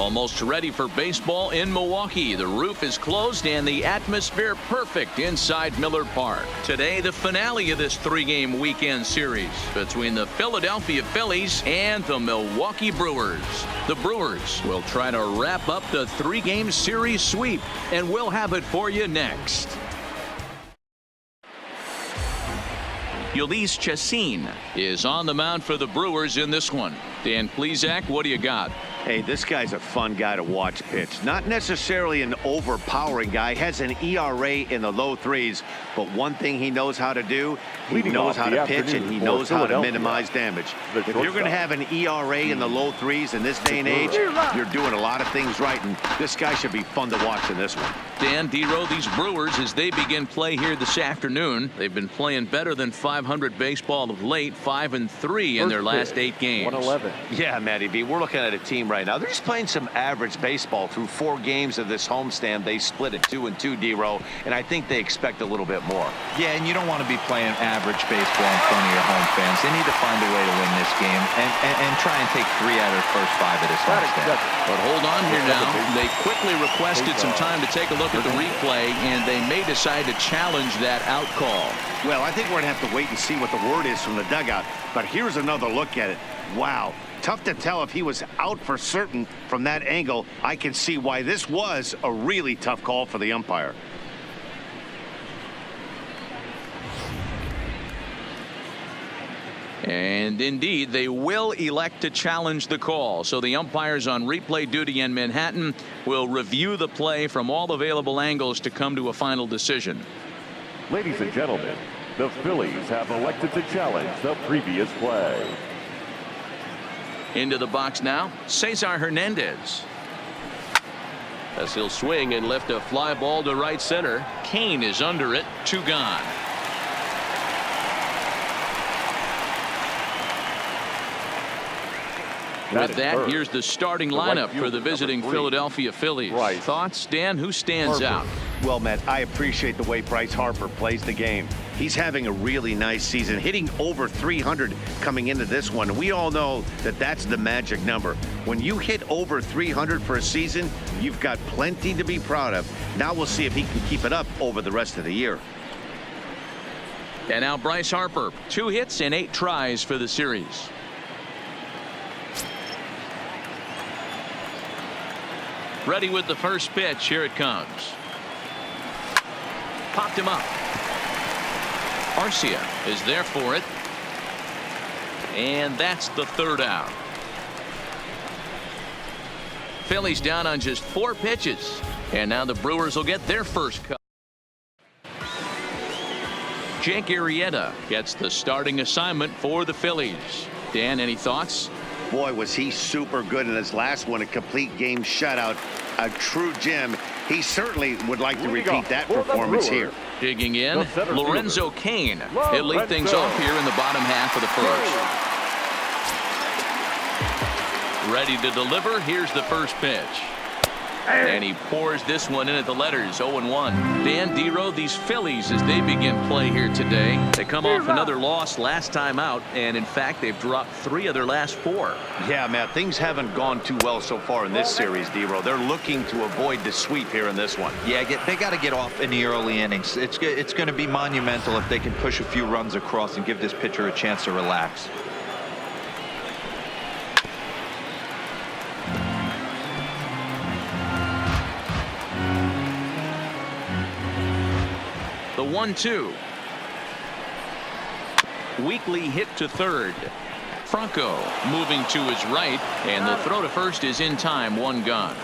Almost ready for baseball in Milwaukee. The roof is closed and the atmosphere perfect inside Miller Park. Today, the finale of this three-game weekend series between the Philadelphia Phillies and the Milwaukee Brewers. The Brewers will try to wrap up the three-game series sweep, and we'll have it for you next. Ulysses Chassin is on the mound for the Brewers in this one. Dan Plesac, what do you got? Hey, this guy's a fun guy to watch pitch. Not necessarily an overpowering guy. Has an ERA in the low threes, but one thing he knows how to do, he knows how to pitch and he knows how to minimize damage. If you're going to have an ERA in the low threes in this day and age, you're doing a lot of things right, and this guy should be fun to watch in this one. Dan, D-Row, these Brewers, as they begin play here this afternoon, they've been playing better than 500 baseball of late, 5-3 in their last 8 games. 111. Yeah, Matty B, we're looking at a team right now. They're just playing some average baseball through 4 games of this homestand. They split it 2-2, D-Row, and I think they expect a little bit more. Yeah, and you don't want to be playing average baseball in front of your home fans. They need to find a way to win this game and try and take 3 out of the first 5 of this homestand. But hold on here now. They quickly requested some time to take a look at the replay, and they may decide to challenge that out call. Well, I think we're going to have to wait and see what the word is from the dugout. But here's another look at it. Wow. Tough to tell if he was out for certain from that angle. I can see why this was a really tough call for the umpire. And indeed, they will elect to challenge the call. So the umpires on replay duty in Manhattan will review the play from all available angles to come to a final decision. Ladies and gentlemen, the Phillies have elected to challenge the previous play. Into the box now, Cesar Hernandez. As he'll swing and lift a fly ball to right center. Kane is under it, 2 gone. With that, here's the starting lineup for the visiting Philadelphia Phillies. Thoughts, Dan? Who stands out? Well, Matt, I appreciate the way Bryce Harper plays the game. He's having a really nice season, hitting over 300 coming into this one. We all know that that's the magic number. When you hit over 300 for a season, you've got plenty to be proud of. Now we'll see if he can keep it up over the rest of the year. And now Bryce Harper, 2 hits and 8 tries for the series. Ready with the first pitch. Here it comes. Popped him up. Arcia is there for it. And that's the 3rd out. Phillies down on just 4 pitches. And now the Brewers will get their first cut. Jake Arrieta gets the starting assignment for the Phillies. Dan, any thoughts? Boy, was he super good in his last one, a complete game shutout, a true gem. He certainly would like to repeat that performance here. Digging in, Lorenzo Cain. He'll lead things off here in the bottom half of the first. Ready to deliver. Here's the first pitch. And he pours this one in at the letters, 0-1. Dan, D-Row, these Phillies, as they begin play here today, they come off another loss last time out, and in fact, they've dropped 3 of their last 4. Yeah, Matt, things haven't gone too well so far in this series, D-Row. They're looking to avoid the sweep here in this one. Yeah, they got to get off in the early innings. It's going to be monumental if they can push a few runs across and give this pitcher a chance to relax. The 1-2. Weakly hit to third. Franco moving to his right, and the throw to first is in time. 1 gone.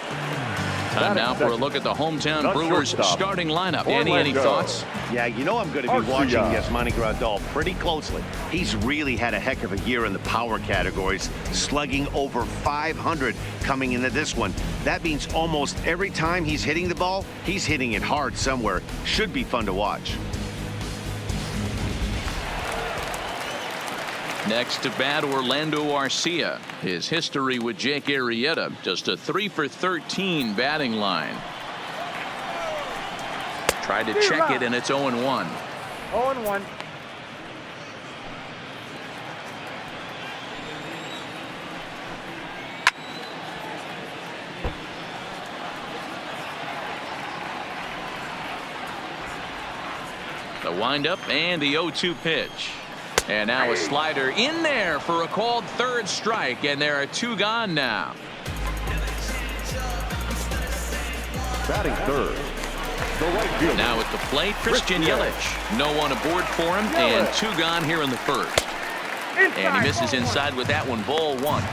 Time now for a look at the hometown Brewers starting lineup. Danny, any thoughts? Yeah, you know I'm going to be watching Yasmani Grandal pretty closely. He's really had a heck of a year in the power categories, slugging over 500 coming into this one. That means almost every time he's hitting the ball, he's hitting it hard somewhere. Should be fun to watch. Next to bat, Orlando Arcia. His history with Jake Arrieta, just a 3-for-13 batting line. Tried to check it, and it's 0-1. 0-1. The windup and the 0-2 pitch. And now a slider in there for a called third strike, and there are 2 gone now. Batting third, the right fielder. Now at the plate, Christian Yelich. No one aboard for him, and 2 gone here in the first. And he misses inside with that one, ball 1.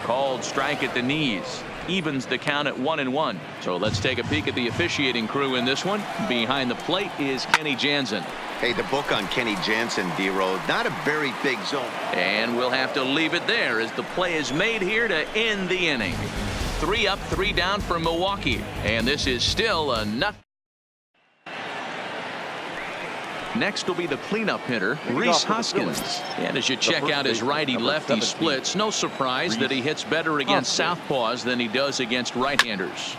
Called strike at the knees. Evens the count at 1-1. So let's take a peek at the officiating crew in this one. Behind the plate is Kenny Jansen. Hey, the book on Kenny Jansen, D-Roll, not a very big zone. And we'll have to leave it there as the play is made here to end the inning. 3 up, 3 down for Milwaukee. And this is still a nothing. Next will be the cleanup hitter, Rhys Hoskins. And as you check out his righty-lefty splits, no surprise that he hits better against southpaws than he does against right-handers.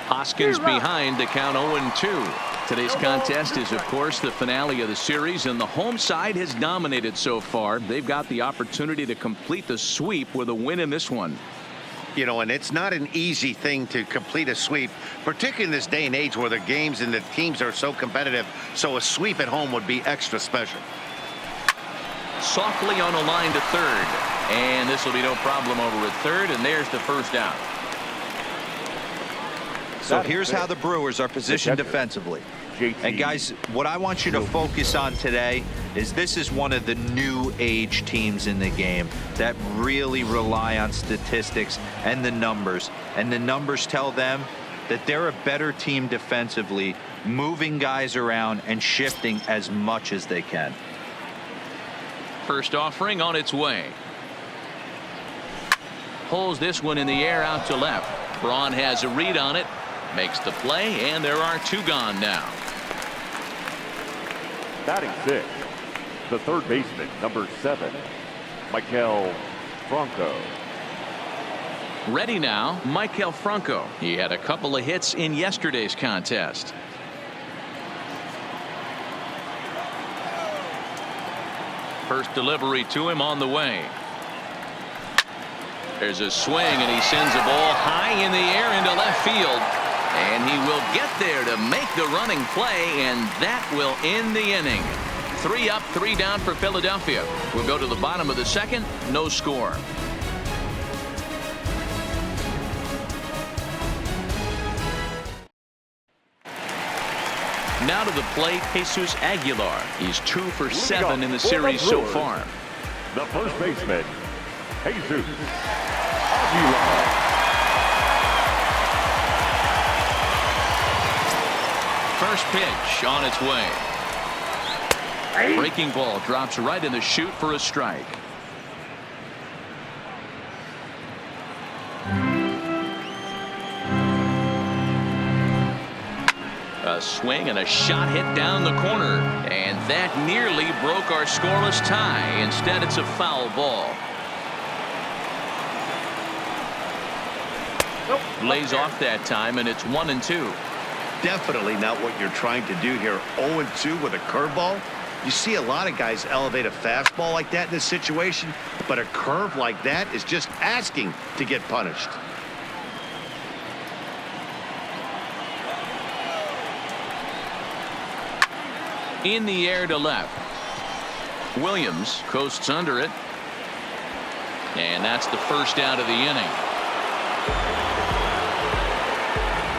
Hoskins behind the count 0-2. Today's contest is, of course, the finale of the series, and the home side has dominated so far. They've got the opportunity to complete the sweep with a win in this one. You know, and it's not an easy thing to complete a sweep, particularly in this day and age where the games and the teams are so competitive. So a sweep at home would be extra special. Softly on a line to third, and this will be no problem over at third, and there's the first out. So here's how the Brewers are positioned defensively. And guys, what I want you to focus on today is this is one of the new age teams in the game that really rely on statistics and the numbers. And the numbers tell them that they're a better team defensively, moving guys around and shifting as much as they can. First offering on its way. Pulls this one in the air out to left. Braun has a read on it. Makes the play, and there are 2 gone now. Batting 6, the third baseman, number 7, Maikel Franco. Ready now, Maikel Franco. He had a couple of hits in yesterday's contest. First delivery to him on the way. There's a swing, and he sends a ball high in the air into left field. And he will get there to make the running play, and that will end the inning. 3 up, 3 down for Philadelphia. We'll go to the bottom of the second. No score. Now to the plate, Jesus Aguilar. He's 2 for 7 in the series so far. The first baseman, Jesus Aguilar. First pitch on its way. Breaking ball drops right in the chute for a strike. A swing and a shot hit down the corner, and that nearly broke our scoreless tie. Instead, it's a foul ball. Lays off that time, and it's 1-2. Definitely not what you're trying to do here. 0-2 with a curveball. You see a lot of guys elevate a fastball like that in this situation, but a curve like that is just asking to get punished. In the air to left. Williams coasts under it. And that's the first out of the inning.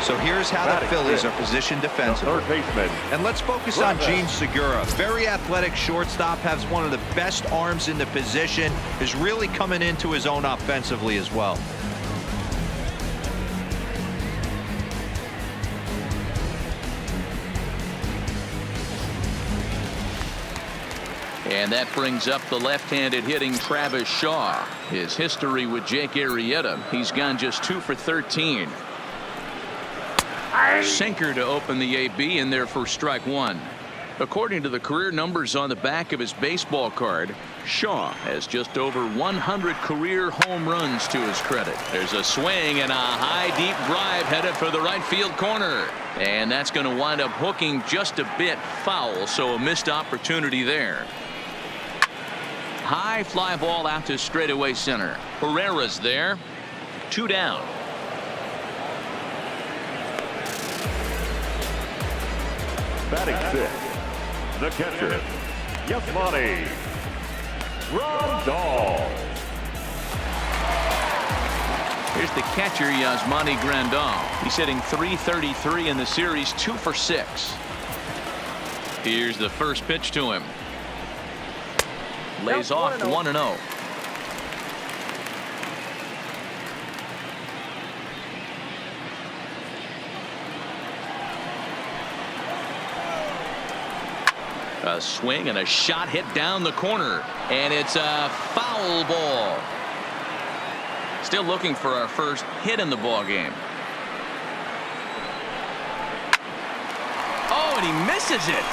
So here's how the Phillies are positioned defensively. Third baseman. And let's focus on Gene Segura. Very athletic shortstop, has one of the best arms in the position, is really coming into his own offensively as well. And that brings up the left-handed hitting Travis Shaw. His history with Jake Arrieta, he's gone just 2 for 13. Sinker to open the AB in there for strike 1. According to the career numbers on the back of his baseball card, Shaw has just over 100 career home runs to his credit. There's a swing and a high deep drive headed for the right field corner. And that's going to wind up hooking just a bit foul, so a missed opportunity there. High fly ball out to straightaway center. Herrera's there. 2 down. Batting 6, the catcher, Yasmani Grandal. Here's the catcher, Yasmani Grandal. He's hitting .333 in the series, 2 for 6. Here's the first pitch to him. Lays off 1-0. A swing and a shot hit down the corner, and it's a foul ball. Still looking for our first hit in the ball game. Oh, and he misses it.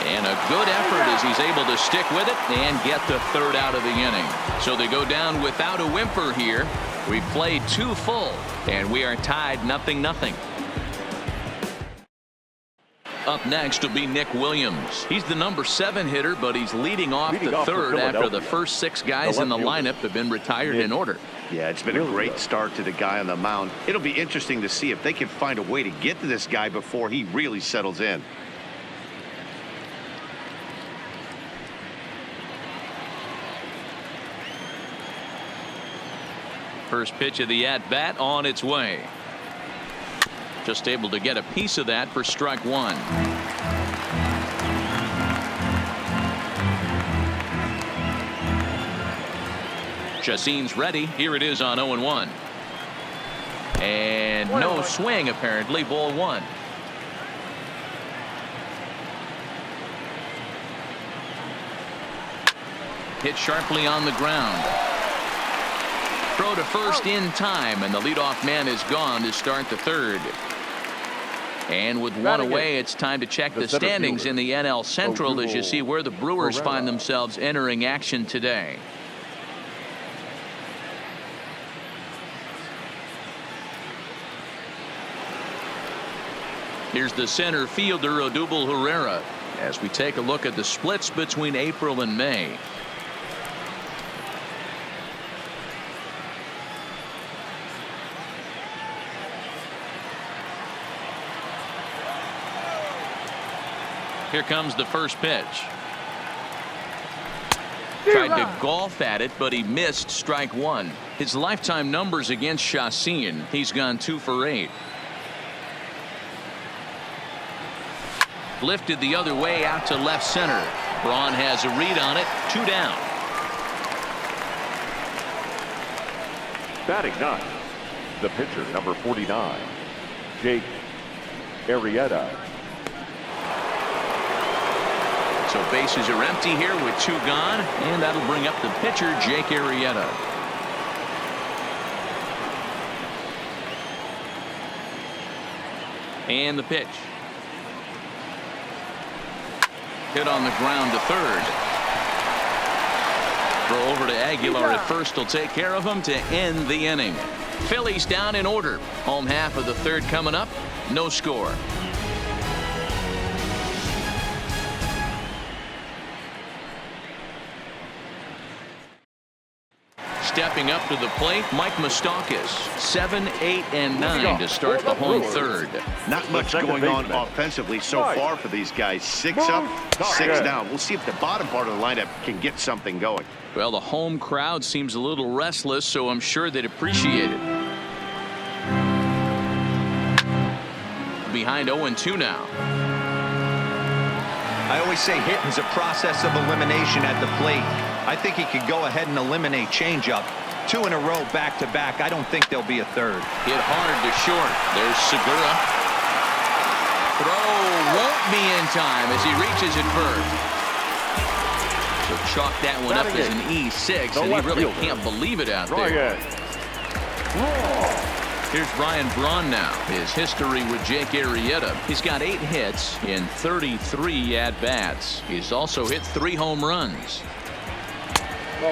And a good effort as he's able to stick with it and get the third out of the inning. So they go down without a whimper here. We've played 2 full, and we are tied 0-0. Up next will be Nick Williams. He's the number 7 hitter, but he's leading off the third after the first 6 guys in the lineup have been retired in order. Yeah, it's been a great start to the guy on the mound. It'll be interesting to see if they can find a way to get to this guy before he really settles in. First pitch of the at-bat on its way. Just able to get a piece of that for strike 1. Chacin's ready. Here it is on 0-1. And no swing apparently. Ball 1. Hit sharply on the ground. Throw to first in time, and the leadoff man is gone to start the third. And with 1 away, it's time to check the standings in the NL Central as you see where the Brewers find themselves entering action today. Here's the center fielder, Odubel Herrera, as we take a look at the splits between April and May. Here comes the first pitch. Tried to golf at it, but he missed strike 1. His lifetime numbers against Chacin, he's gone 2 for 8. Lifted the other way out to left center. Braun has a read on it. 2 down. Batting 9, the pitcher, number 49, Jake Arrieta. So bases are empty here with 2 gone, and that'll bring up the pitcher, Jake Arrieta. And the pitch. Hit on the ground to third. Throw over to Aguilar at first will take care of him to end the inning. Phillies down in order. Home half of the third coming up. No score. Stepping up to the plate, Mike Moustakas. 7, 8, and 9 to start the home third. Not much going on offensively so far for these guys. 6 up, 6 down. We'll see if the bottom part of the lineup can get something going. Well, the home crowd seems a little restless, so I'm sure they'd appreciate it. Behind 0-2 now. I always say hitting's a process of elimination at the plate. I think he could go ahead and eliminate changeup. 2 in a row back to back. I don't think there'll be a third. Hit hard to short. There's Segura. Throw won't be in time as he reaches it first. So chalk that one up as an E6, and he really can't believe it out there. Here's Brian Braun now. His history with Jake Arrieta. He's got 8 hits in 33 at-bats. He's also hit 3 home runs.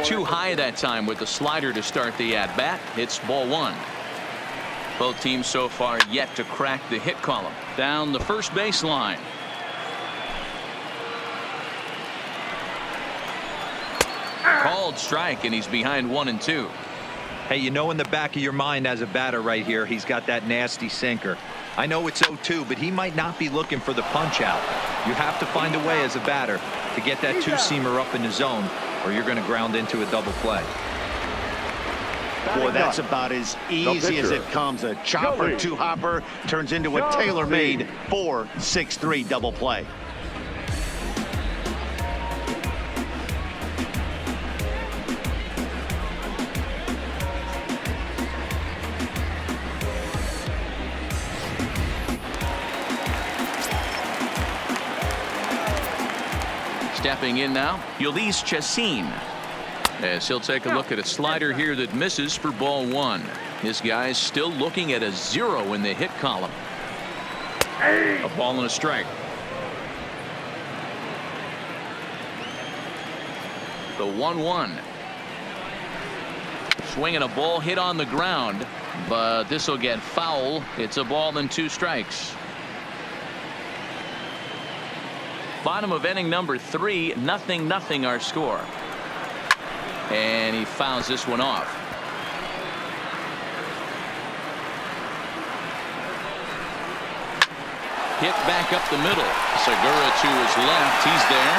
Too high that time with the slider to start the at-bat. Hits ball 1. Both teams so far yet to crack the hit column. Down the first baseline. Called strike, and he's behind 1-2. Hey, you know in the back of your mind as a batter right here, he's got that nasty sinker. I know it's 0-2, but he might not be looking for the punch out. You have to find a way as a batter to get that two-seamer up in the zone, or you're going to ground into a double play. Boy, that's about as easy as it comes. A chopper two-hopper turns into a tailor-made 4-6-3 double play. Stepping in now, Ulysses Chassin. As he'll take a look at a slider here that misses for ball 1. This guy's still looking at a 0 in the hit column. A ball and a strike. The 1-1. Swinging a ball hit on the ground, but this will get foul. It's a ball and 2 strikes. Bottom of inning number 3, 0-0 our score. And he fouls this one off. Hit back up the middle. Segura to his left. He's there.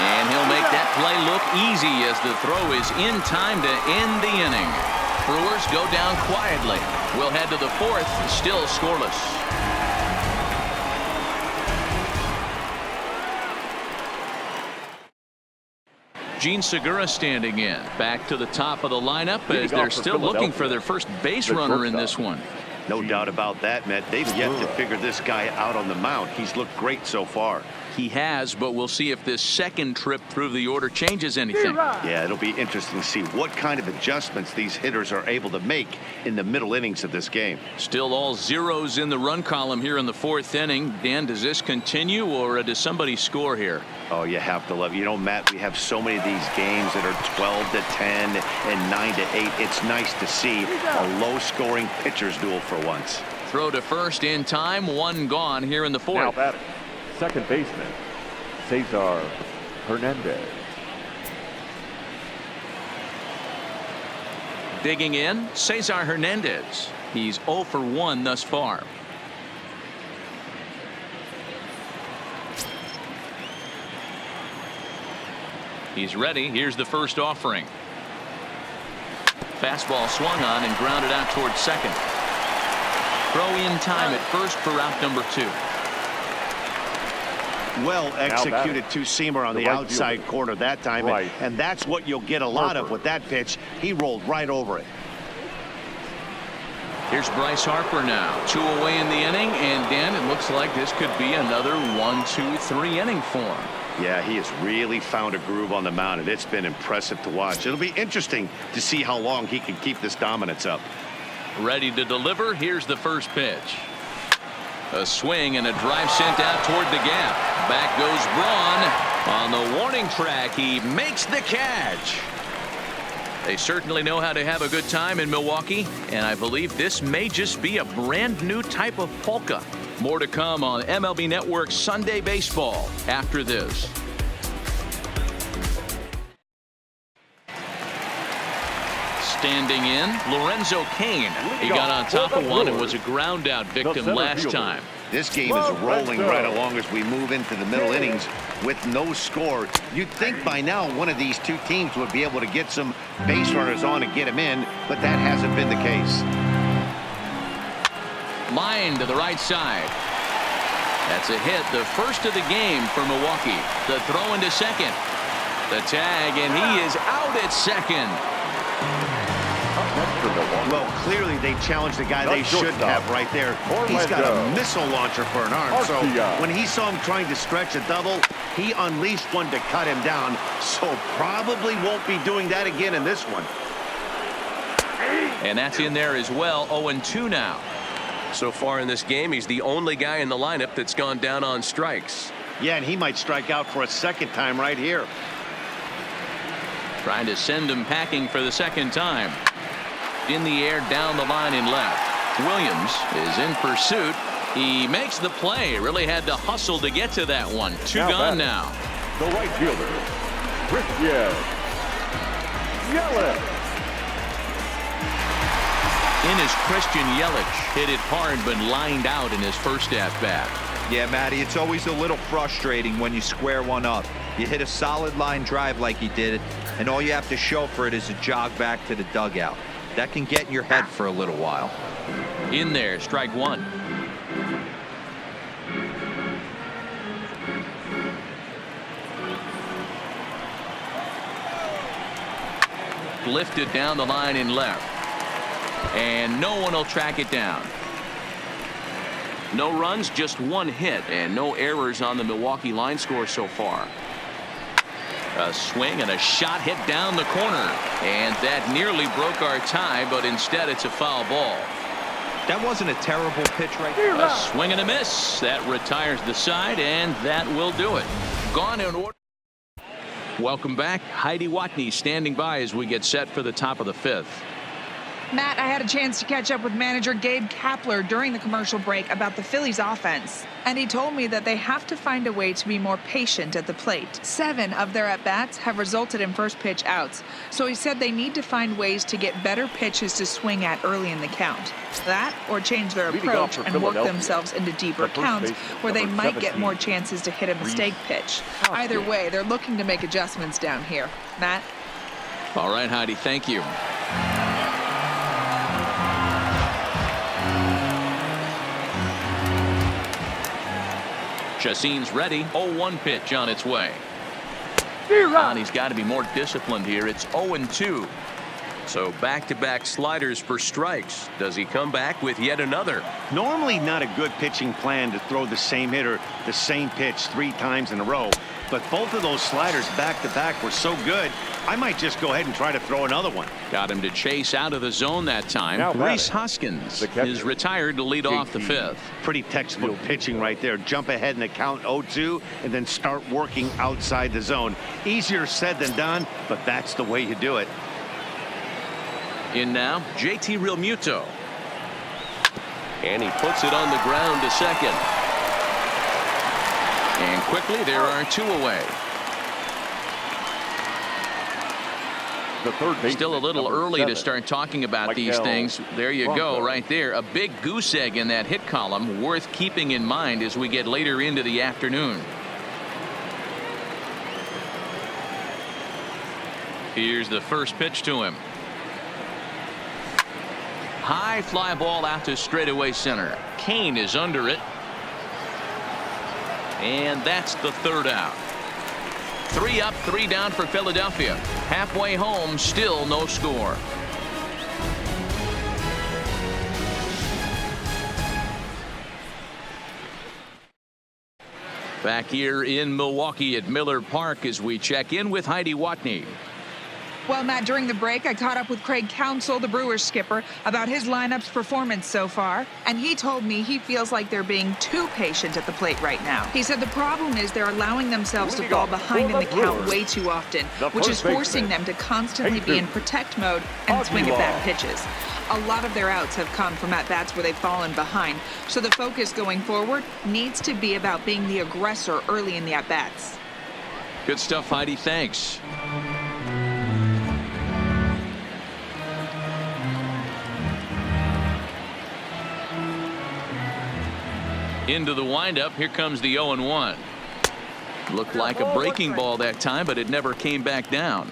And he'll make that play look easy as the throw is in time to end the inning. Brewers go down quietly. We'll head to the 4th, still scoreless. Gene Segura standing in. Back to the top of the lineup as they're still looking for their first base runner in this one. No doubt about that, Matt. They've yet to figure this guy out on the mound. He's looked great so far. He has, but we'll see if this second trip through the order changes anything. Yeah, it'll be interesting to see what kind of adjustments these hitters are able to make in the middle innings of this game. Still all zeros in the run column here in the 4th inning. Dan, does this continue, or does somebody score here? Oh, you have to love it. You know, Matt, we have so many of these games that are 12-10 and 9-8. It's nice to see a low-scoring pitcher's duel for once. Throw to first in time. 1 gone here in the 4th. Now batting, second baseman, Cesar Hernandez. Digging in, Cesar Hernandez. He's 0 for 1 thus far. He's ready. Here's the first offering. Fastball swung on and grounded out towards second. Throw in time at first for out number 2. Well executed two-seamer on the outside corner that time, and that's what you'll get a lot of with that pitch. He rolled right over it. Here's Bryce Harper now. 2 away in the inning, and Dan, it looks like this could be another 1-2-3 inning for him. Yeah, he has really found a groove on the mound, and it's been impressive to watch. It'll be interesting to see how long he can keep this dominance up. Ready to deliver. Here's the first pitch. A swing and a drive sent out toward the gap. Back goes Braun. On the warning track, he makes the catch. They certainly know how to have a good time in Milwaukee, and I believe this may just be a brand new type of polka. More to come on MLB Network's Sunday Baseball after this. Standing in, Lorenzo Cain. He got on top of one and was a ground out victim last time. This game is rolling right along as we move into the middle innings with no score. You'd think by now one of these two teams would be able to get some base runners on and get them in, but that hasn't been the case. Line to the right side. That's a hit, the first of the game for Milwaukee. The throw into second. The tag, and he is out at second. Well, clearly they challenged the guy they shouldn't have right there. He's got a missile launcher for an arm. So when he saw him trying to stretch a double, he unleashed one to cut him down. So probably won't be doing that again in this one. And that's in there as well. 0-2 now. So far in this game, he's the only guy in the lineup that's gone down on strikes. Yeah, and he might strike out for a second time right here. Trying to send him packing for the second time. In the air, down the line and left. Williams is in pursuit. He makes the play. Really had to hustle to get to that one. Two gone now. The right fielder, Christian Yelich. In is Christian Yelich. Hit it hard but lined out in his first at-bat. Yeah, Matty, it's always a little frustrating when you square one up. You hit a solid line drive like he did, and all you have to show for it is a jog back to the dugout. That can get in your head for a little while. In there, strike one. Lifted down the line and left. And no one will track it down. No runs, just one hit, and no errors on the Milwaukee line score so far. A swing and a shot hit down the corner, and that nearly broke our tie, but instead it's a foul ball. That wasn't a terrible pitch right there. A swing and a miss. That retires the side, and that will do it. Gone in order. Welcome back. Heidi Watney standing by as we get set for the top of the fifth. Matt, I had a chance to catch up with manager Gabe Kapler during the commercial break about the Phillies offense, and he told me that they have to find a way to be more patient at the plate. 7 of their at-bats have resulted in first pitch outs, so he said they need to find ways to get better pitches to swing at early in the count. That or change their approach and work themselves into deeper counts where they might get more chances to hit a mistake pitch. Either way, they're looking to make adjustments down here. Matt? All right, Heidi, thank you. Chacin's ready. 0-1 pitch on its way. And he's got to be more disciplined here. It's 0-2. So back-to-back sliders for strikes. Does he come back with yet another? Normally not a good pitching plan to throw the same hitter the same pitch 3 times in a row. But both of those sliders back-to-back were so good, I might just go ahead and try to throw another one. Got him to chase out of the zone that time. Rhys Hoskins is retired to lead off the fifth. Pretty textbook pitching right there. Jump ahead in the count 0-2 and then start working outside the zone. Easier said than done, but that's the way you do it. In now, JT Realmuto. And he puts it on the ground to second. And quickly, there are 2 away. Still a little early to start talking about these things. There you go, right there. A big goose egg in that hit column, worth keeping in mind as we get later into the afternoon. Here's the first pitch to him. High fly ball out to straightaway center. Kane is under it. And that's the third out. 3 up, 3 down for Philadelphia. Halfway home, still no score. Back here in Milwaukee at Miller Park as we check in with Heidi Watney. Well, Matt, during the break, I caught up with Craig Counsell, the Brewers skipper, about his lineup's performance so far, and he told me he feels like they're being too patient at the plate right now. He said the problem is they're allowing themselves to fall behind in the count way too often, which is forcing them to constantly be in protect mode and swing at bad pitches. A lot of their outs have come from at-bats where they've fallen behind, so the focus going forward needs to be about being the aggressor early in the at-bats. Good stuff, Heidi. Thanks. Into the windup. Here comes the 0-1. Looked like a breaking ball that time, but it never came back down.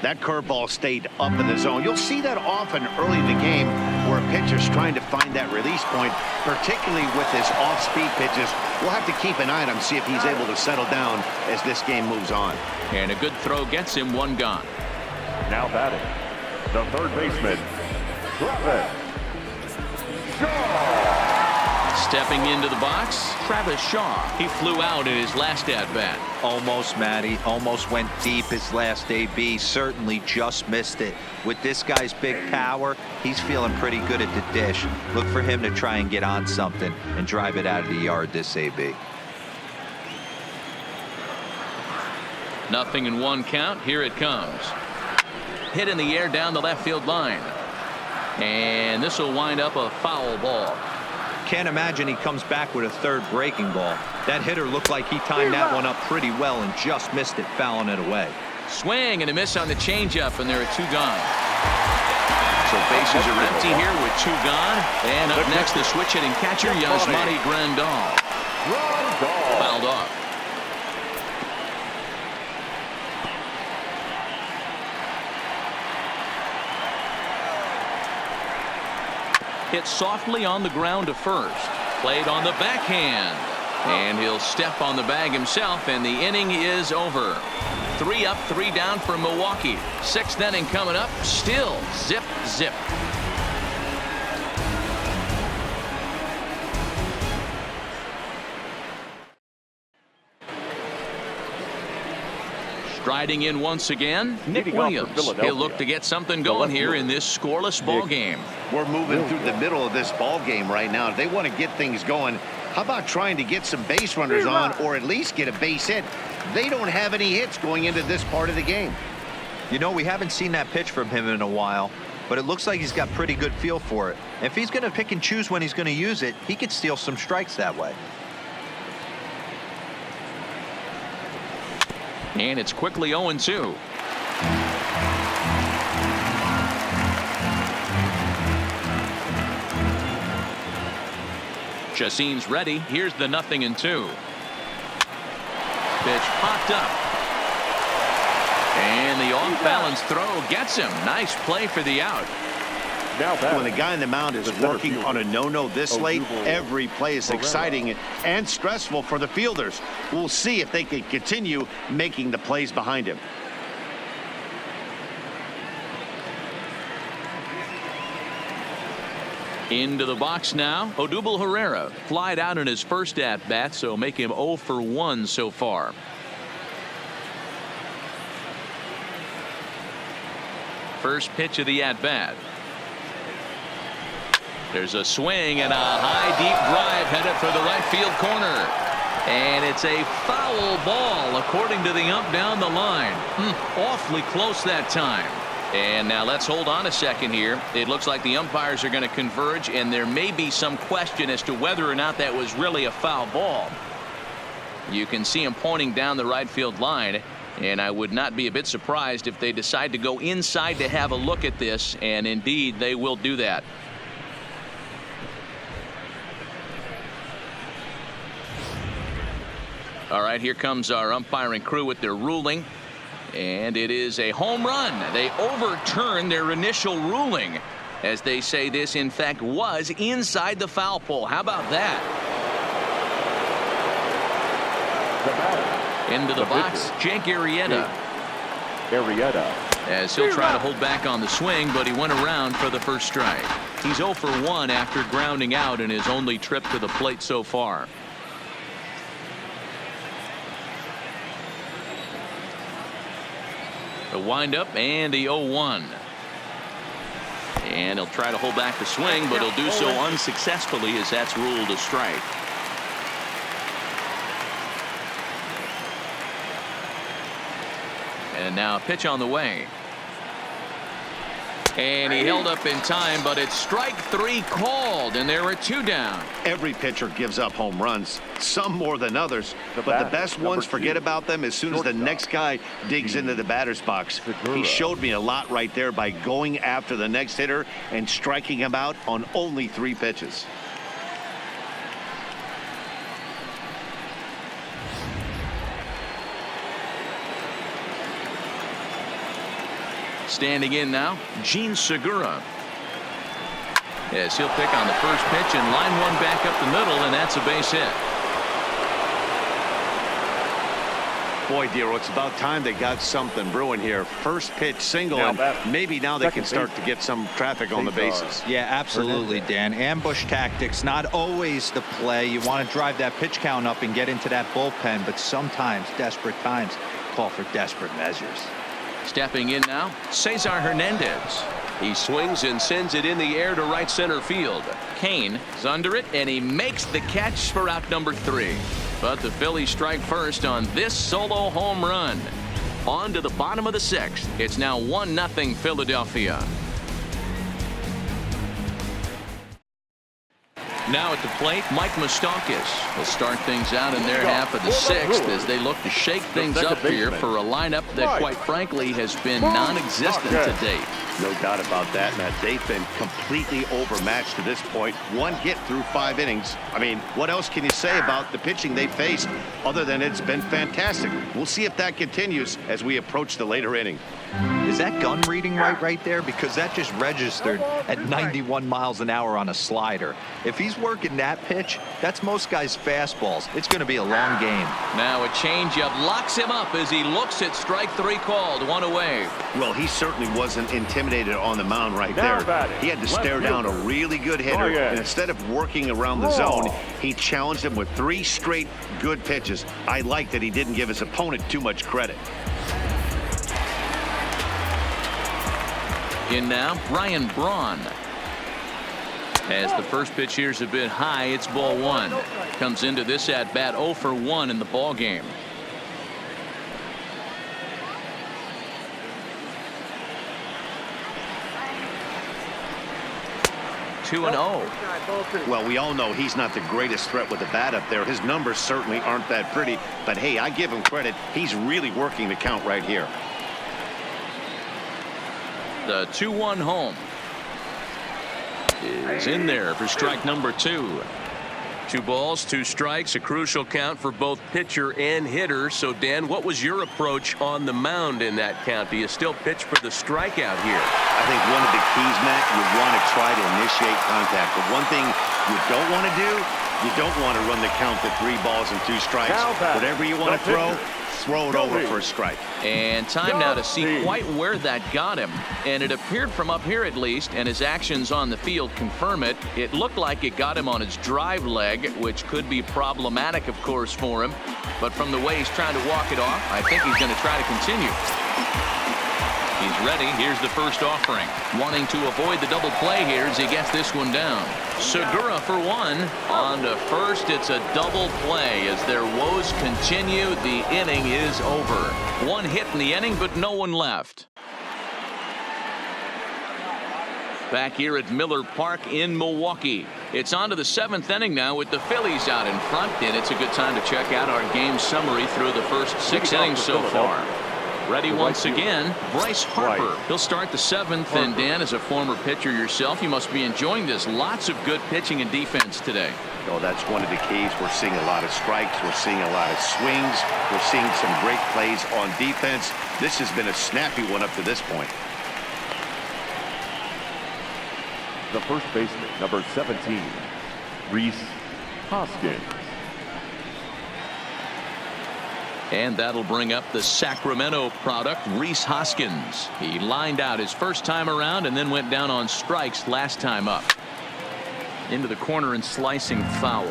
That curveball stayed up in the zone. You'll see that often early in the game where a pitcher's trying to find that release point, particularly with his off-speed pitches. We'll have to keep an eye on him, see if he's able to settle down as this game moves on. And a good throw gets him 1 gone. Now batting, the third baseman, Travis Shaw. Stepping into the box, Travis Shaw. He flew out in his last at-bat. Almost, Matty. Almost went deep his last AB. Certainly just missed it. With this guy's big power, he's feeling pretty good at the dish. Look for him to try and get on something and drive it out of the yard this AB. 0-1 count. Here it comes. Hit in the air down the left field line. And this will wind up a foul ball. Can't imagine he comes back with a third breaking ball. That hitter looked like he timed that one up pretty well and just missed it, fouling it away. Swing and a miss on the changeup, and there are 2 gone. So bases are empty here with 2 gone. And up next, the switch hitting catcher, Yasmani Grandal. Fouled off. Hit softly on the ground to first. Played on the backhand. And he'll step on the bag himself, and the inning is over. 3 up, 3 down for Milwaukee. 6th inning coming up. Still zip, zip. Striding in once again, Nick Williams. He'll look to get something going here in this scoreless ball game. We're moving through the middle of this ball game right now. If they want to get things going, how about trying to get some base runners on, or at least get a base hit? They don't have any hits going into this part of the game. You know, we haven't seen that pitch from him in a while, but it looks like he's got pretty good feel for it. If he's going to pick and choose when he's going to use it, he could steal some strikes that way. And it's quickly 0-2. Chacin's ready. Here's the 0-2. Pitch popped up. And the off-balance throw gets him. Nice play for the out. When the guy in the mound is working on a no-no this late, every play is exciting and stressful for the fielders. We'll see if they can continue making the plays behind him. Into the box now, Odubel Herrera flied out in his first at-bat, so make him 0 for 1 so far. First pitch of the at-bat. There's a swing and a high deep drive headed for the right field corner. And it's a foul ball according to the ump down the line. Awfully close that time. And now let's hold on a second here. It looks like the umpires are going to converge, and there may be some question as to whether or not that was really a foul ball. You can see him pointing down the right field line, and I would not be a bit surprised if they decide to go inside to have a look at this, and indeed they will do that. All right, here comes our umpiring crew with their ruling. And it is a home run. They overturned their initial ruling, as they say this, in fact, was inside the foul pole. How about that? Into the box, Jake Arrieta. As he'll try to hold back on the swing, but he went around for the first strike. He's 0 for 1 after grounding out in his only trip to the plate so far. The windup and the 0-1. And he'll try to hold back the swing, but he'll do so unsuccessfully, as that's ruled a strike. And now a pitch on the way. And he held up in time, but it's strike 3 called, and there are 2 down. Every pitcher gives up home runs, some more than others, but the best ones forget about them as soon as the next guy digs into the batter's box. He showed me a lot right there by going after the next hitter and striking him out on only 3 pitches. Standing in now, Gene Segura. Yes, he'll pick on the first pitch and line one back up the middle, and that's a base hit. Boy, Dero, it's about time they got something brewing here. First pitch single, and maybe now they can start to get some traffic on the bases. Yeah, absolutely, Dan. Ambush tactics, not always the play. You want to drive that pitch count up and get into that bullpen, but sometimes desperate times call for desperate measures. Stepping in now, Cesar Hernandez. He swings and sends it in the air to right center field. Kane is under it, and he makes the catch for out number 3. But the Phillies strike first on this solo home run. On to the bottom of the 6th. It's now 1-0 Philadelphia. Now at the plate, Mike Moustakas will start things out in their half of the 6th as they look to shake things up here for a lineup that, quite frankly, has been non-existent to date. No doubt about that, Matt. They've been completely overmatched to this point. 1 hit through 5 innings. I mean, what else can you say about the pitching they faced other than it's been fantastic? We'll see if that continues as we approach the later inning. Is that gun reading right there? Because that just registered at 91 miles an hour on a slider. If he's working that pitch, that's most guys' fastballs. It's going to be a long game. Now a changeup locks him up as he looks at strike 3 called, 1 away. Well, he certainly wasn't intimidated on the mound right there. He had to stare down a really good hitter, and instead of working around the zone, he challenged him with 3 straight good pitches. I like that he didn't give his opponent too much credit. In now, Ryan Braun. As the first pitch here is a bit high, it's ball 1. Comes into this at bat 0 for 1 in the ball game. Two and 0. Well, we all know he's not the greatest threat with the bat up there. His numbers certainly aren't that pretty, but hey, I give him credit. He's really working the count right here. The 2-1 home is in there for strike number 2. 2 balls, 2 strikes, a crucial count for both pitcher and hitter. So, Dan, what was your approach on the mound in that count? Do you still pitch for the strikeout here? I think one of the keys, Matt, you want to try to initiate contact. But one thing you don't want to do, you don't want to run the count to 3 balls and 2 strikes. Whatever you want to throw it over for a strike. And time now to see quite where that got him. And it appeared from up here at least, and his actions on the field confirm it. It looked like it got him on his drive leg, which could be problematic, of course, for him. But from the way he's trying to walk it off, I think he's going to try to continue. He's ready. Here's the first offering. Wanting to avoid the double play here as he gets this one down. Segura for 1. On to first. It's a double play as their woes continue. The inning is over. 1 hit in the inning, but no one left. Back here at Miller Park in Milwaukee. It's on to the 7th inning now with the Phillies out in front, and it's a good time to check out our game summary through the first 6 innings so far. Ready once again, Bryce Harper. He'll start the 7th, and Dan, as a former pitcher yourself, you must be enjoying this. Lots of good pitching and defense today. Oh, that's one of the keys. We're seeing a lot of strikes. We're seeing a lot of swings. We're seeing some great plays on defense. This has been a snappy one up to this point. The first baseman, number 17, Rhys Hoskins. And that'll bring up the Sacramento product, Rhys Hoskins. He lined out his first time around and then went down on strikes last time up. Into the corner and slicing foul.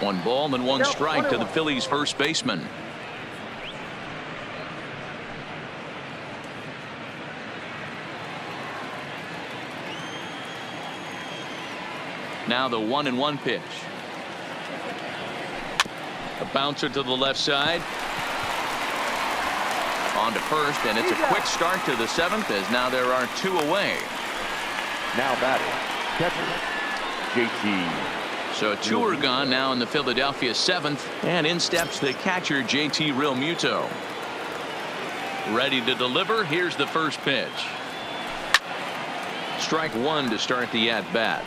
One ball and 1 strike to the Phillies first baseman. Now the 1-1 pitch. A bouncer to the left side. On to first, and it's a quick start to the 7th as now there are 2 away. Now batting, catcher, JT. So 2 are gone now in the Philadelphia 7th, and in steps the catcher, JT Realmuto. Ready to deliver. Here's the first pitch. Strike 1 to start the at-bat.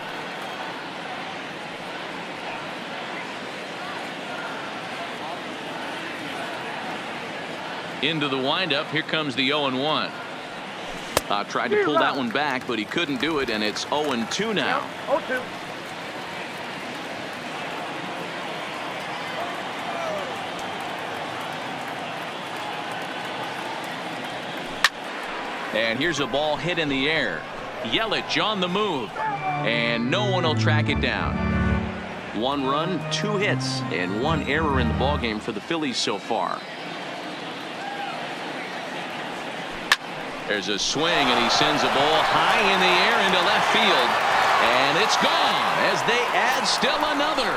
Into the windup. Here comes the 0-1. Tried to pull that one back, but he couldn't do it, and it's 0-2 now. 0-2. And here's a ball hit in the air. Yelich on the move, and no one will track it down. 1 run, 2 hits, and 1 error in the ballgame for the Phillies so far. There's a swing, and he sends a ball high in the air into left field, and it's gone as they add still another.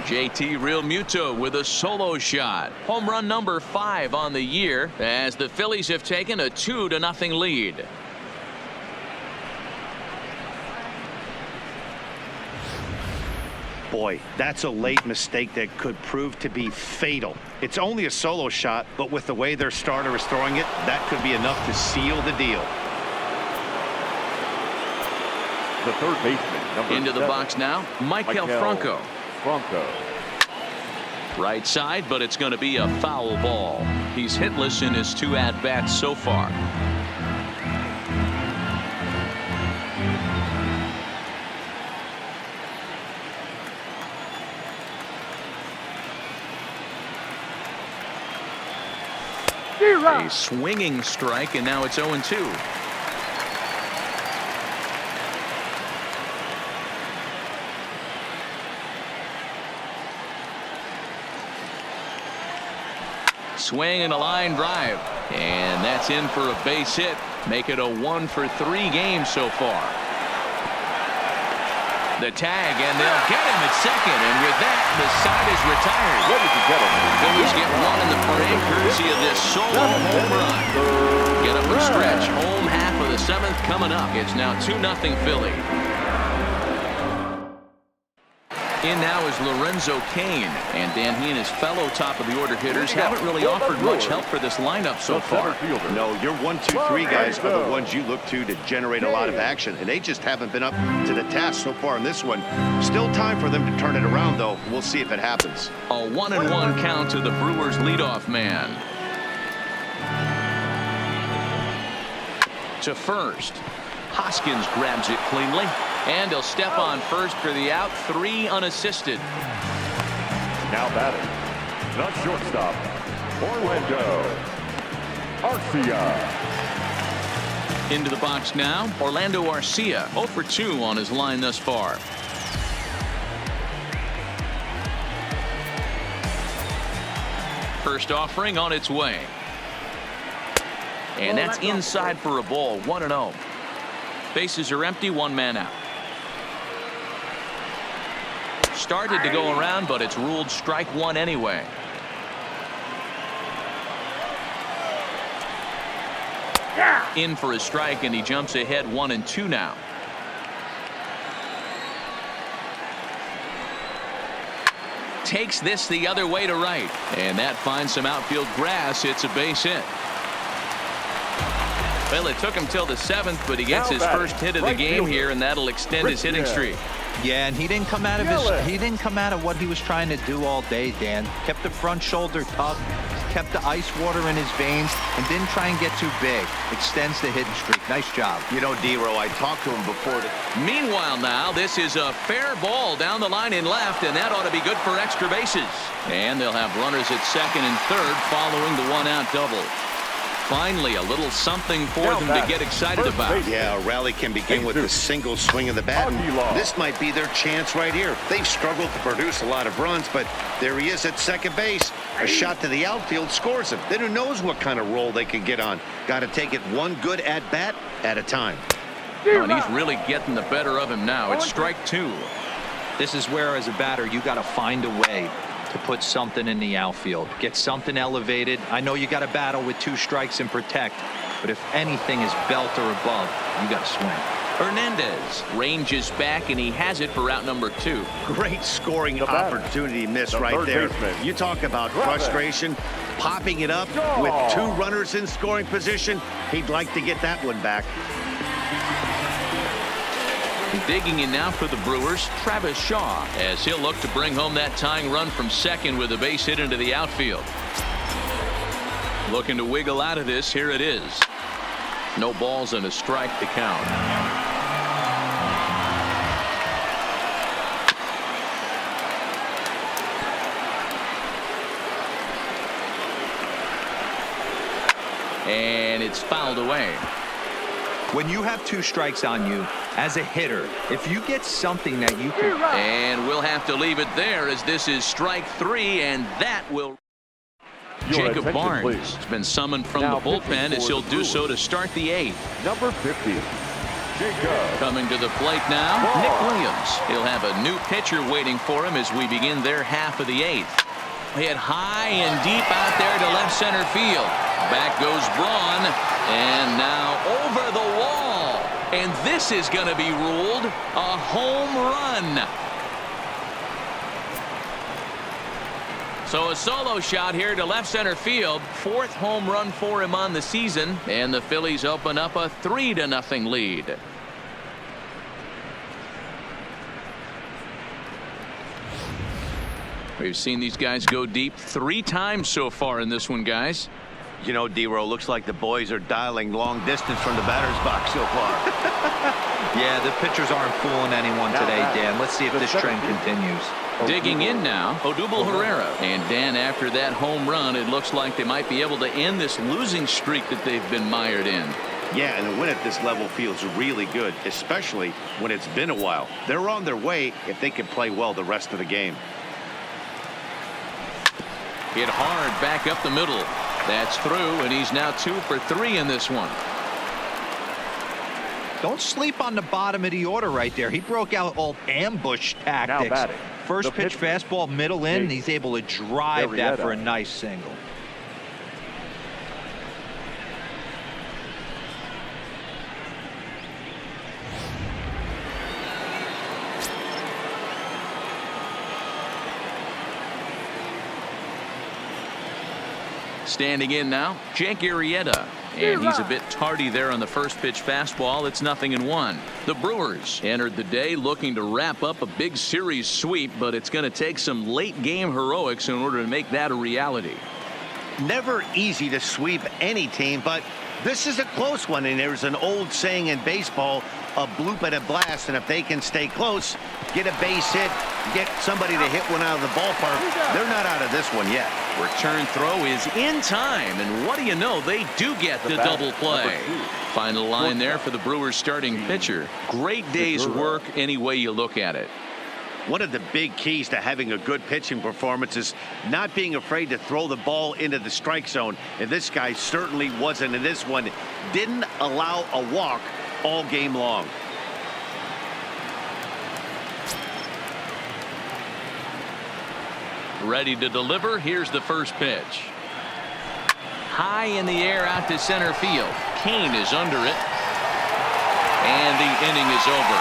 JT Realmuto with a solo shot. Home run number 5 on the year as the Phillies have taken a 2-0 lead. Boy, that's a late mistake that could prove to be fatal. It's only a solo shot, but with the way their starter is throwing it, that could be enough to seal the deal. The third baseman, number Into the 7. box now, Michael Franco. Franco. Right side, but it's going to be a foul ball. He's hitless in his 2 at-bats so far. A swinging strike, and now it's 0-2. Swing and a line drive, and that's in for a base hit. Make it a 1-for-3 game so far. The tag, and they'll get him at second, and with that, the side is retired. Ladies and gentlemen, Phillies get 1 in the parade courtesy of this solo home run. Get up and stretch. Home half of the 7th coming up. It's now 2-0 Philly. In now is Lorenzo Cain, and Dan, he and his fellow top-of-the-order hitters haven't really offered much help for this lineup so far. No, your 1, 2, 3 guys are the ones you look to generate a lot of action, and they just haven't been up to the task so far in this one. Still time for them to turn it around, though. We'll see if it happens. A 1-1 count to the Brewers leadoff man. To first. Hoskins grabs it cleanly, and he'll step on first for the out. 3 unassisted. Now batting, the shortstop, Orlando Arcia. Into the box now, Orlando Arcia, 0-for-2 on his line thus far. First offering on its way. And that's inside for a ball. 1-0. Bases are empty, 1 man out. Started to go around, but it's ruled strike 1 anyway. In for a strike, and he jumps ahead 1-2 now. Takes this the other way to right, and that finds some outfield grass. It's a base hit. Well, it took him till the 7th, but he gets his first hit of the game here, and that'll extend his hitting streak. Yeah, and he didn't come out of what he was trying to do all day, Dan. Kept the front shoulder tucked, kept the ice water in his veins, and didn't try and get too big. Extends the hitting streak. Nice job. You know, D-Row, I talked to him before. Meanwhile now, this is a fair ball down the line in left, and that ought to be good for extra bases. And they'll have runners at second and third following the 1-out double. Finally, a little something for them to get excited about. Yeah, a rally can begin with a single swing of the bat. This might be their chance right here. They've struggled to produce a lot of runs, but there he is at second base. A shot to the outfield scores him. Then who knows what kind of roll they can get on. Got to take it one good at-bat at a time. Oh, and he's really getting the better of him now. It's strike 2. This is where, as a batter, you got to find a way to put something in the outfield, get something elevated. I know you got to battle with 2 strikes and protect, but if anything is belt or above, you got to swing. Hernandez ranges back, and he has it for out number 2. Great scoring opportunity miss right there. You talk about frustration, popping it up with 2 runners in scoring position. He'd like to get that one back. And digging in now for the Brewers, Travis Shaw, as he'll look to bring home that tying run from second with a base hit into the outfield. Looking to wiggle out of this. Here it is. No balls and a strike to count. And it's fouled away. When you have 2 strikes on you as a hitter, if you get something that you can... And we'll have to leave it there as this is strike 3, and that will... Jacob Barnes has been summoned from the bullpen as he'll do so to start the 8th. Number 50, Jacob. Coming to the plate now, Nick Williams. He'll have a new pitcher waiting for him as we begin their half of the 8th. Hit high and deep out there to left center field. Back goes Braun, and now over the wall. And this is going to be ruled a home run. So a solo shot here to left center field. 4th home run for him on the season. And the Phillies open up a 3-0 lead. We've seen these guys go deep 3 times so far in this one, guys. You know, D-Row, looks like the boys are dialing long distance from the batter's box so far. Yeah, the pitchers aren't fooling anyone today, Dan. Let's see if this trend continues. Digging in now, Odubel Herrera. And Dan, after that home run, it looks like they might be able to end this losing streak that they've been mired in. Yeah, and a win at this level feels really good, especially when it's been a while. They're on their way if they can play well the rest of the game. Hit hard back up the middle. That's through, and he's now 2 for 3 in this one. Don't sleep on the bottom of the order right there. He broke out old ambush tactics. First pitch fastball middle in, and he's able to drive that for a nice single. Standing in now, Jake Arrieta. And he's a bit tardy there on the first pitch fastball. It's 0-1. The Brewers entered the day looking to wrap up a big series sweep, but it's going to take some late game heroics in order to make that a reality. Never easy to sweep any team, but this is a close one, and there's an old saying in baseball, a bloop and a blast, and if they can stay close, get a base hit, get somebody to hit one out of the ballpark, they're not out of this one yet. Return throw is in time, and what do you know, they do get the double play. Final line there for the Brewers starting pitcher. Great day's work any way you look at it. One of the big keys to having a good pitching performance is not being afraid to throw the ball into the strike zone, and this guy certainly wasn't in this one. Didn't allow a walk all game long. Ready to deliver. Here's the first pitch. High in the air out to center field. Kane is under it. And the inning is over.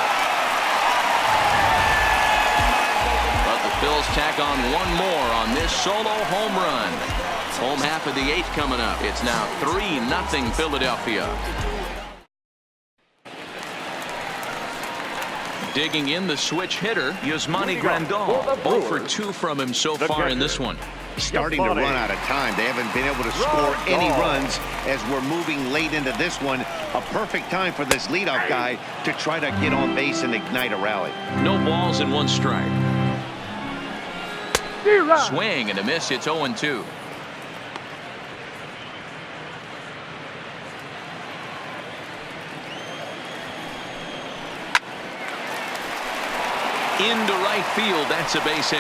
But the Phils tack on one more on this solo home run. Home half of the 8th coming up. It's now 3-0 Philadelphia. Digging in the switch hitter, Yasmani Grandal. 0 for 2 from him so far in this one. Starting to run out of time. They haven't been able to score any runs as we're moving late into this one. A perfect time for this leadoff guy to try to get on base and ignite a rally. No balls and 1 strike. Swing and a miss. It's 0-2. Into right field. That's a base hit.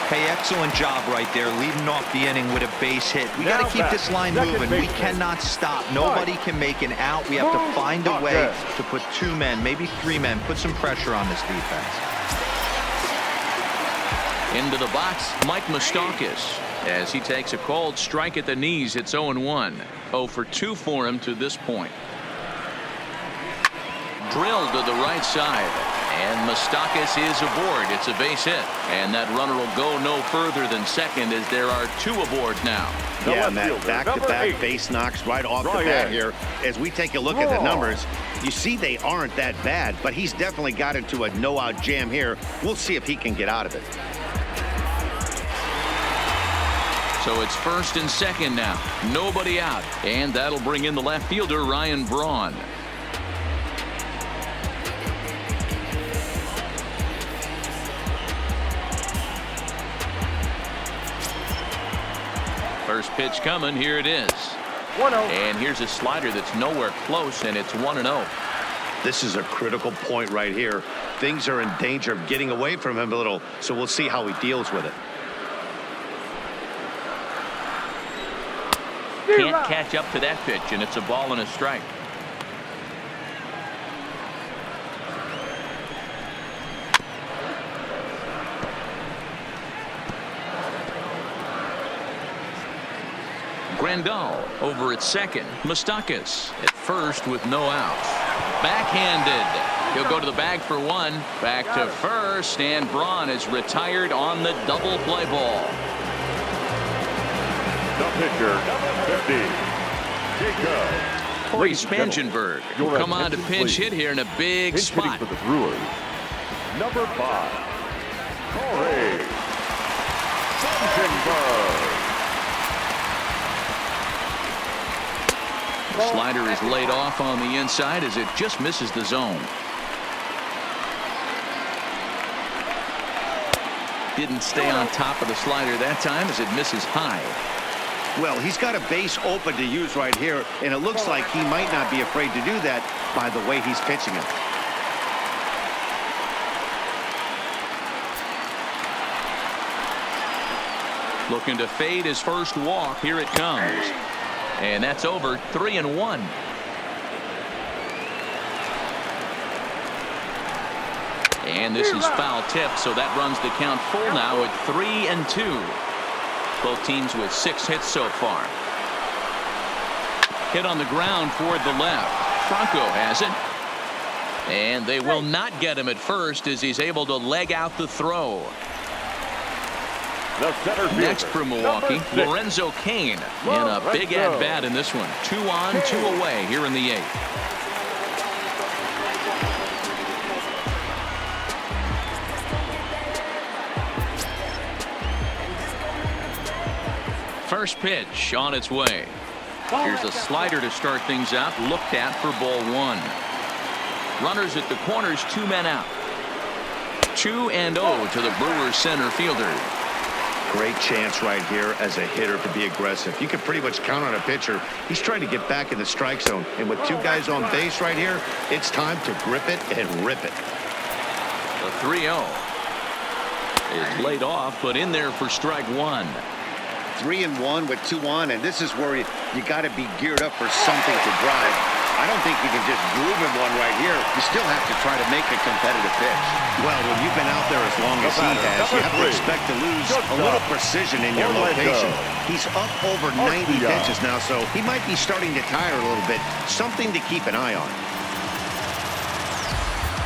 Hey, excellent job right there, leading off the inning with a base hit. We got to keep this line moving. We cannot stop. Nobody can make an out. We have to find a way to put 2 men, maybe 3 men, put some pressure on this defense. Into the box, Mike Moustakas, as he takes a cold strike at the knees. It's 0-1. 0 for 2 for him to this point. Drilled to the right side. And Moustakas is aboard. It's a base hit. And that runner will go no further than second as there are 2 aboard now. Yeah, Matt, back-to-back base knocks right off the bat here. As we take a look at the numbers, you see they aren't that bad, but he's definitely got into a no-out jam here. We'll see if he can get out of it. So it's first and second now. Nobody out. And that'll bring in the left fielder, Ryan Braun. First pitch coming. Here it is. 1-0. And here's a slider that's nowhere close, and it's 1-0. This is a critical point right here. Things are in danger of getting away from him a little, so we'll see how he deals with it. Can't catch up to that pitch, and it's a ball and a strike. Grandal over at second. Moustakas at first with no outs. Backhanded. He'll go to the bag for 1. Back to first, and Braun is retired on the double play ball. The pitcher, number 50, Jacob. Corey Spangenberg will come on to pinch hit here in a big spot. For the Brewers, number 5, Corey Spangenberg. The slider is laid off on the inside as it just misses the zone. Didn't stay on top of the slider that time as it misses high. Well, he's got a base open to use right here, and it looks like he might not be afraid to do that by the way he's pitching it. Looking to fade his first walk. Here it comes. And that's over. 3-1. And this is foul tip, so that runs the count full now at 3-2. Both teams with 6 hits so far. Hit on the ground toward the left. Franco has it. And they will not get him at first as he's able to leg out the throw. Next for Milwaukee, Lorenzo Cain in a big at-bat in this one. 2 on, 2 away here in the 8th. First pitch on its way. Here's a slider to start things out. Looked at for ball 1. Runners at the corners, 2 men out. 2-0 to the Brewers center fielder. Great chance right here as a hitter to be aggressive. You can pretty much count on a pitcher. He's trying to get back in the strike zone. And with 2 guys on base right here, it's time to grip it and rip it. The 3-0 is laid off, but in there for strike 1. 3-1 with 2 on, and this is where you got to be geared up for something to drive. I don't think you can just groove him one right here. You still have to try to make a competitive pitch. Well, when you've been out there as long as he has, you have to expect to lose a little precision in your location. He's up over 90 pitches now, so he might be starting to tire a little bit. Something to keep an eye on.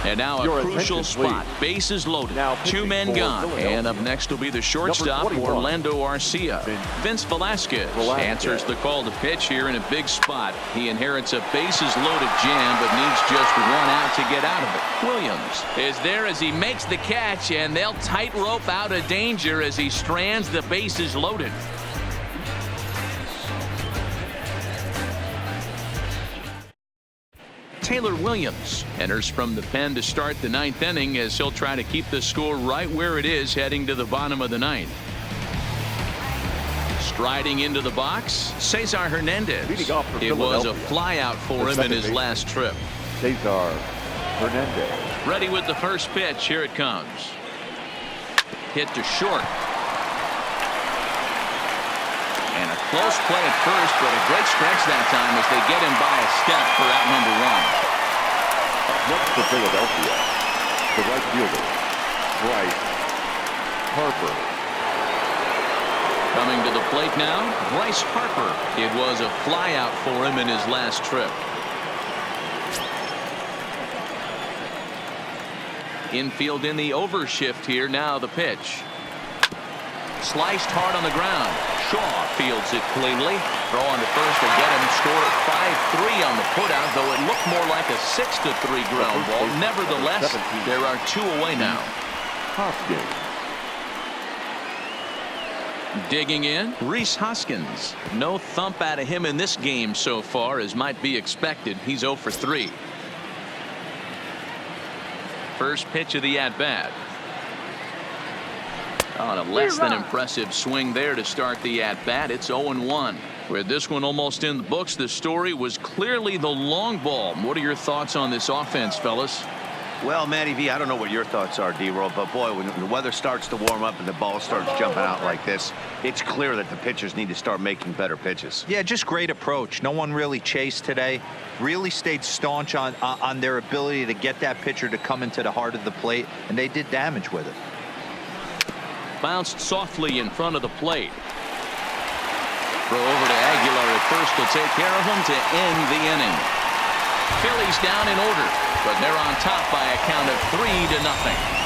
And now a crucial spot. Bases loaded. 2 men gone. And up next will be the shortstop, Orlando Arcia. Vince Velasquez answers the call to pitch here in a big spot. He inherits a bases loaded jam, but needs just 1 out to get out of it. Williams is there as he makes the catch, and they'll tightrope out of danger as he strands the bases loaded. Taylor Williams enters from the pen to start the 9th inning as he'll try to keep the score right where it is heading to the bottom of the 9th. Striding into the box, Cesar Hernandez. It was a fly out for him in his last trip. Cesar Hernandez. Ready with the first pitch. Here it comes. Hit to short. And a close play at first, but a great stretch that time as they get him by a step for out number 1. Next for Philadelphia, the right fielder, Bryce Harper. Coming to the plate now, Bryce Harper. It was a flyout for him in his last trip. Infield in the overshift here. Now the pitch. Sliced hard on the ground. Shaw fields it cleanly. Throw on to first to get him. Scored at 5-3 on the putout, though it looked more like a 6-3 ground ball. Nevertheless, there are 2 away now. Digging in, Rhys Hoskins. No thump out of him in this game so far, as might be expected. He's 0 for 3. First pitch of the at-bat. On a less than impressive swing there to start the at-bat. It's 0-1. With this one almost in the books, the story was clearly the long ball. What are your thoughts on this offense, fellas? Well, Matty V, I don't know what your thoughts are, D-Roll, but boy, when the weather starts to warm up and the ball starts jumping out like this, it's clear that the pitchers need to start making better pitches. Yeah, just great approach. No one really chased today. Really stayed staunch on their ability to get that pitcher to come into the heart of the plate, and they did damage with it. Bounced softly in front of the plate. Throw over to Aguilar at first to take care of him to end the inning. Phillies down in order, but they're on top by a count of 3-0.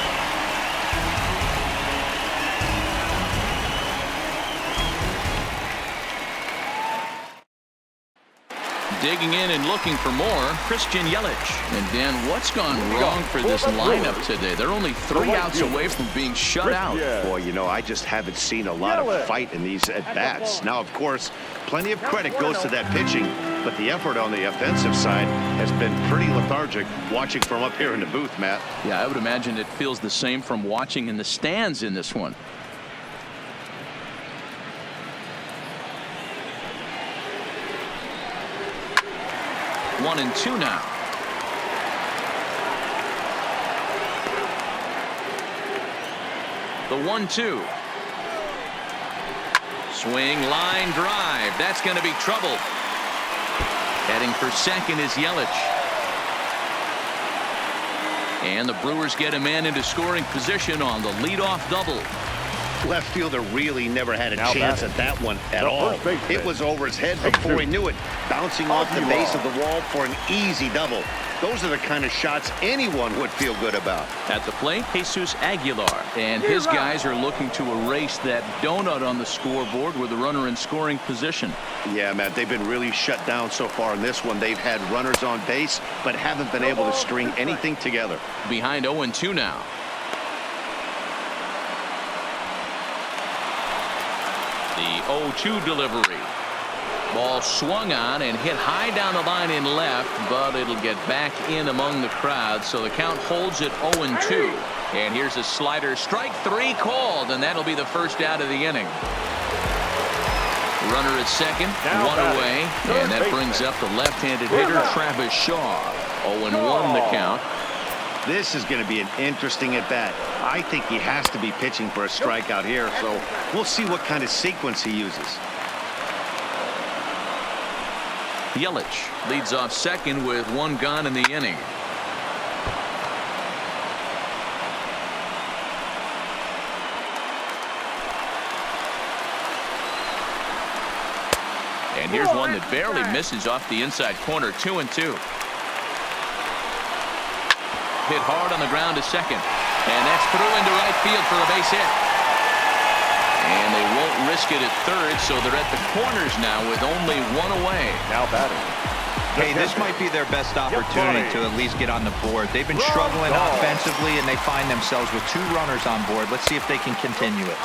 Digging in and looking for more, Christian Yelich. And Dan, what's gone wrong for this lineup today? They're only 3 outs away from being shut out. Boy, you know, I just haven't seen a lot of fight in these at-bats. Now, of course, plenty of credit goes to that pitching, but the effort on the offensive side has been pretty lethargic watching from up here in the booth, Matt. Yeah, I would imagine it feels the same from watching in the stands in this one. One and 2 now. The 1-2. Swing, line drive. That's going to be trouble. Heading for second is Yelich. And the Brewers get a man into scoring position on the leadoff double. Left fielder really never had a chance at that one at all. It was over his head before he knew it, bouncing off the base of the wall for an easy double. Those are the kind of shots anyone would feel good about. At the plate, Jesus Aguilar, and his guys are looking to erase that donut on the scoreboard with a runner in scoring position. Yeah, Matt, they've been really shut down so far in this one. They've had runners on base, but haven't been able to string anything together. Behind 0-2 now. The 0-2 delivery. Ball swung on and hit high down the line in left, but it'll get back in among the crowd, so the count holds at 0-2. And here's a slider. Strike 3 called, and that'll be the first out of the inning. Runner at second, 1 away, and that brings up the left-handed hitter Travis Shaw. 0-1 the count. This is going to be an interesting at-bat. I think he has to be pitching for a strikeout here, so we'll see what kind of sequence he uses. Yelich leads off second with 1 gone in the inning. And here's one that barely misses off the inside corner. 2-2. Hit hard on the ground to second, and that's through into right field for a base hit. And they won't risk it at third, so they're at the corners now with only 1 away. Now batting. Hey, this might be their best opportunity to at least get on the board. They've been struggling offensively, and they find themselves with 2 runners on board. Let's see if they can continue it.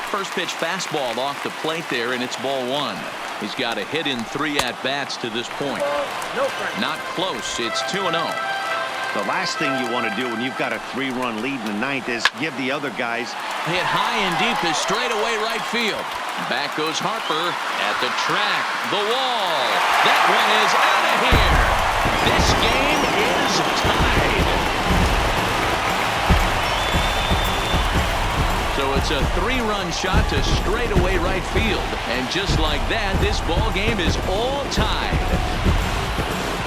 First pitch fastball off the plate there, and it's ball 1. He's got a hit in 3 at-bats to this point. Not close. It's 2-0. The last thing you want to do when you've got a 3-run lead in the 9th is give the other guys. Hit high and deep is straightaway right field. Back goes Harper at the track. The wall. That one is out of here. This game is tied. So it's a 3-run shot to straightaway right field. And just like that, this ball game is all tied.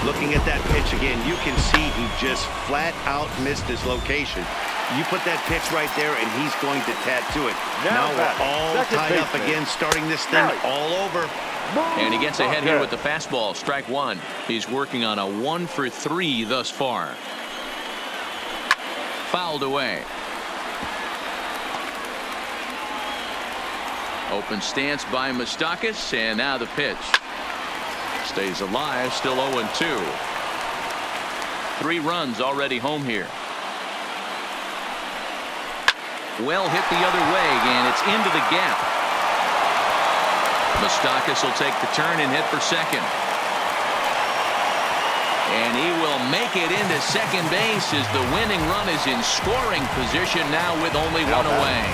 Looking at that pitch again, you can see he just flat out missed his location. You put that pitch right there, and he's going to tattoo it. Now we're all tied up again, starting this thing all over. And he gets ahead here with the fastball. Strike 1. He's working on a 1 for 3 thus far. fouled away. Open stance by Moustakas, and now the pitch. Stays alive, still 0-2. 3 runs already home here. Well hit the other way, and it's into the gap. Moustakas will take the turn and hit for second. And he will make it into second base as the winning run is in scoring position now with only 1 away.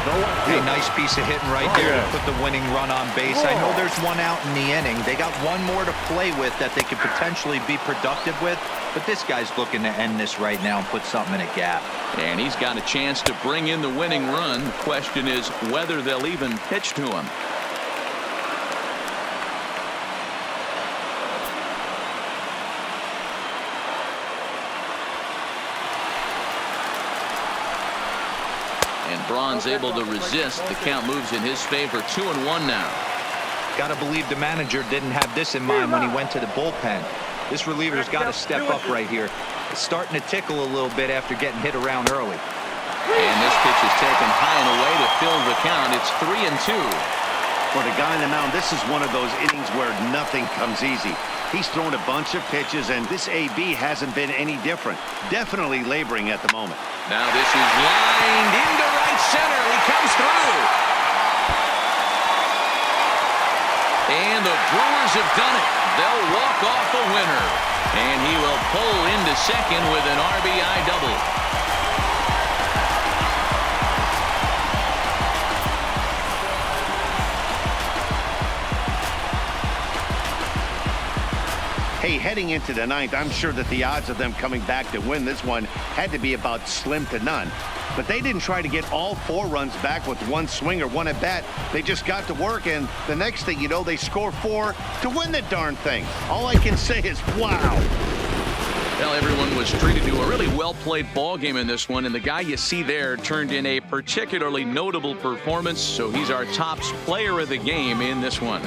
A nice piece of hitting right there to put the winning run on base. I know there's 1 out in the inning. They got 1 more to play with that they could potentially be productive with. But this guy's looking to end this right now and put something in a gap. And he's got a chance to bring in the winning run. The question is whether they'll even pitch to him. And Braun's able to resist. The count moves in his favor. 2-1 now. Got to believe the manager didn't have this in mind when he went to the bullpen. This reliever's got to step up right here. It's starting to tickle a little bit after getting hit around early. And this pitch is taken high and away to fill the count. It's 3-2. For the guy on the mound, this is one of those innings where nothing comes easy. He's thrown a bunch of pitches, and this AB hasn't been any different. Definitely laboring at the moment. Now this is lined into right center. He comes through. And the Brewers have done it. They'll walk off a winner. And he will pull into second with an RBI double. Hey, heading into the 9th, I'm sure that the odds of them coming back to win this one had to be about slim to none. But they didn't try to get all 4 runs back with 1 swing or 1 at bat. They just got to work, and the next thing you know, they score 4 to win the darn thing. All I can say is, wow. Well, everyone was treated to a really well-played ball game in this one, and the guy you see there turned in a particularly notable performance, so he's our top player of the game in this one.